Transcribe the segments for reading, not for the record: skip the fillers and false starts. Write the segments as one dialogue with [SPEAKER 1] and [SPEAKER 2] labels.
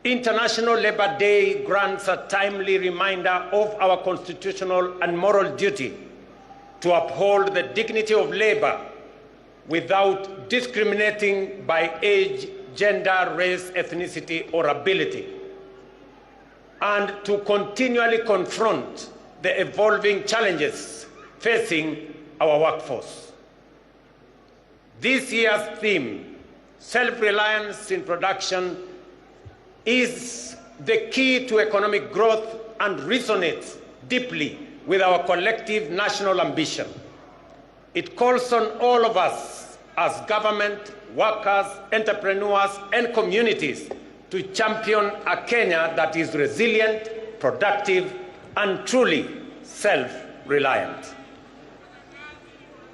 [SPEAKER 1] International Labour Day grants a timely reminder of our constitutional and moral duty to uphold the dignity of labor without discriminating by age, gender, race, ethnicity, or ability, and to continually confront the evolving challenges facing our workforce. This year's theme, self-reliance in production, is the key to economic growth and resonates deeply with our collective national ambition. It calls on all of us as government, workers, entrepreneurs, and communities to champion a Kenya that is resilient, productive, and truly self-reliant.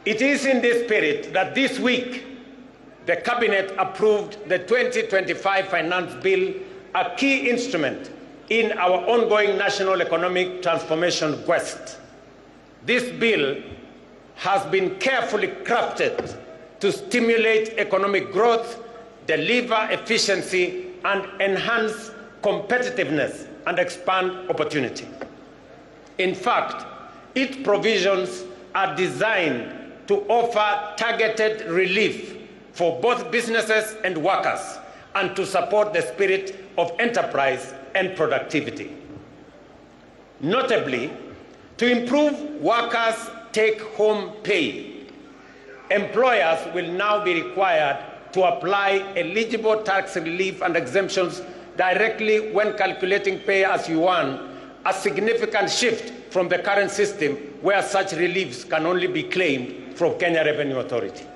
[SPEAKER 1] It is in this spirit that this week the Cabinet approved the 2025 Finance Bill, a key instrument in our ongoing national economic transformation quest. This bill has been carefully crafted to stimulate economic growth, deliver efficiency, and enhance competitiveness and expand opportunity. In fact, its provisions are designed to offer targeted relief for both businesses and workers, and to support the spirit of enterprise and productivity. Notably, to improve workers' take-home pay, employers will now be required to apply eligible tax relief and exemptions directly when calculating pay as you earn, a significant shift from the current system where such reliefs can only be claimed from Kenya Revenue Authority.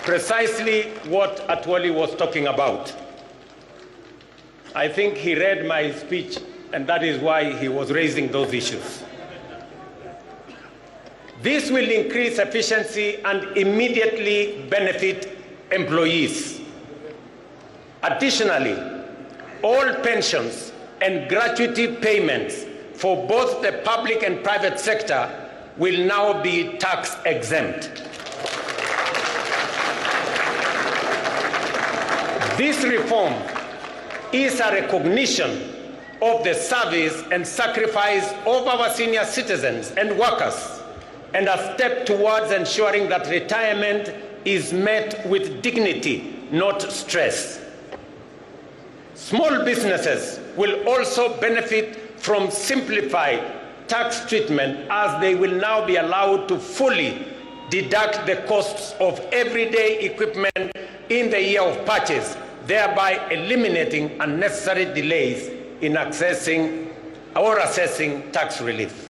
[SPEAKER 1] Precisely what Atwoli was talking about. I think he read my speech, and that is why he was raising those issues. This will increase efficiency and immediately benefit employees. Additionally, all pensions and gratuity payments for both the public and private sector will now be tax exempt. This reform is a recognition of the service and sacrifice of our senior citizens and workers, and a step towards ensuring that retirement is met with dignity, not stress. Small businesses will also benefit from simplified tax treatment, as they will now be allowed to fully deduct the costs of everyday equipment in the year of purchase, thereby eliminating unnecessary delays in accessing or assessing tax relief.